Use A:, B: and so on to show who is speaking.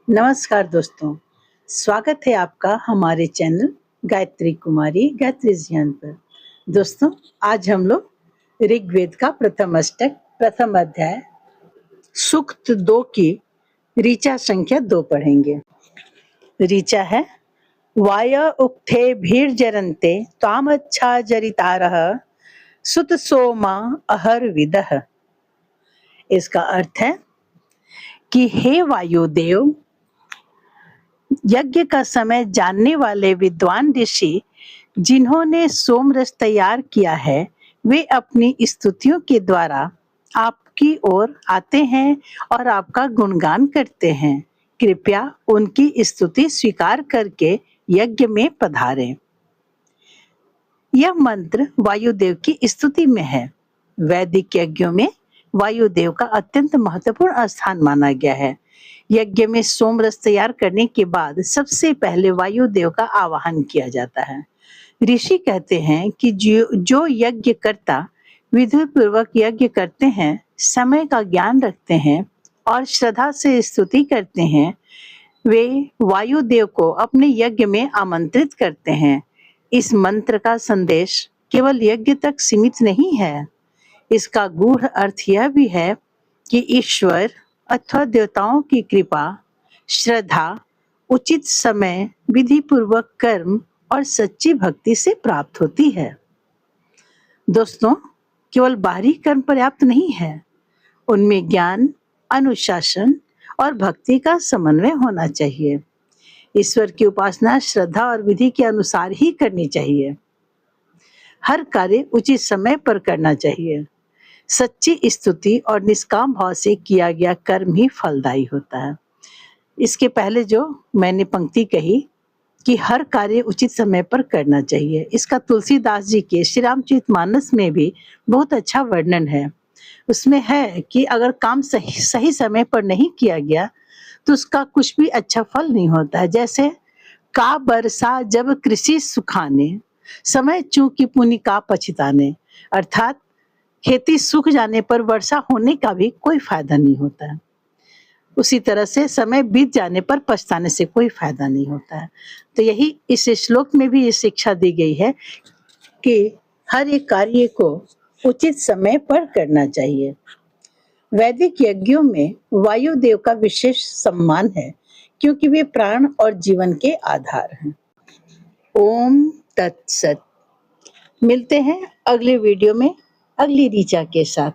A: नमस्कार दोस्तों, स्वागत है आपका हमारे चैनल गायत्री कुमारी गायत्री ज्ञान पर। दोस्तों, आज हम लोग ऋग्वेद का प्रथम अष्टक प्रथम अध्याय सूक्त 2 की ऋचा संख्या 2 पढ़ेंगे। ऋचा है वाय उक्थे भीर्जरन्ते त्वामच्छा जरितारः सुत सोमा अहर विदः। इसका अर्थ है कि हे वायुदेव, यज्ञ का समय जानने वाले विद्वान ऋषि जिन्होंने सोमरस तैयार किया है, वे अपनी स्तुतियों के द्वारा आपकी ओर आते हैं और आपका गुणगान करते हैं। कृपया उनकी स्तुति स्वीकार करके यज्ञ में पधारें। यह मंत्र वायुदेव की स्तुति में है। वैदिक यज्ञों में वायुदेव का अत्यंत महत्वपूर्ण स्थान माना गया है। यज्ञ में सोमरस तैयार करने के बाद सबसे पहले वायुदेव का आवाहन किया जाता है। ऋषि कहते हैं कि जो यज्ञ करता विधि पूर्वक यज्ञ करते हैं, समय का ज्ञान रखते हैं और श्रद्धा से स्तुति करते हैं, वे वायुदेव को अपने यज्ञ में आमंत्रित करते हैं। इस मंत्र का संदेश केवल यज्ञ तक सीमित नहीं है। इसका गूढ़ अर्थ यह भी है कि ईश्वर अथवा देवताओं की कृपा, श्रद्धा, उचित समय, विधि पूर्वक कर्म और सच्ची भक्ति से प्राप्त होती है। दोस्तों, केवल बाहरी कर्म पर्याप्त नहीं है, उनमें ज्ञान, अनुशासन और भक्ति का समन्वय होना चाहिए। ईश्वर की उपासना श्रद्धा और विधि के अनुसार ही करनी चाहिए। हर कार्य उचित समय पर करना चाहिए। सच्ची स्तुति और निष्काम भाव से किया गया कर्म ही फलदायी होता है। इसके पहले जो मैंने पंक्ति कही कि हर कार्य उचित समय पर करना चाहिए, इसका तुलसीदास जी के श्री रामचरितमानस में भी बहुत अच्छा वर्णन है। उसमें है कि अगर काम सही समय पर नहीं किया गया तो उसका कुछ भी अच्छा फल नहीं होता है। जैसे का बरसा जब कृषि सुखाने, समय चूंकि पुनि का पछताने, अर्थात खेती सूख जाने पर वर्षा होने का भी कोई फायदा नहीं होता है। उसी तरह से समय बीत जाने पर पछताने से कोई फायदा नहीं होता है। तो यही इस श्लोक में भी ये शिक्षा दी गई है कि हर एक कार्य को उचित समय पर करना चाहिए। वैदिक यज्ञों में वायुदेव का विशेष सम्मान है क्योंकि वे प्राण और जीवन के आधार हैं। ओम तत्सत। मिलते हैं अगले वीडियो में अगली ऋचा के साथ।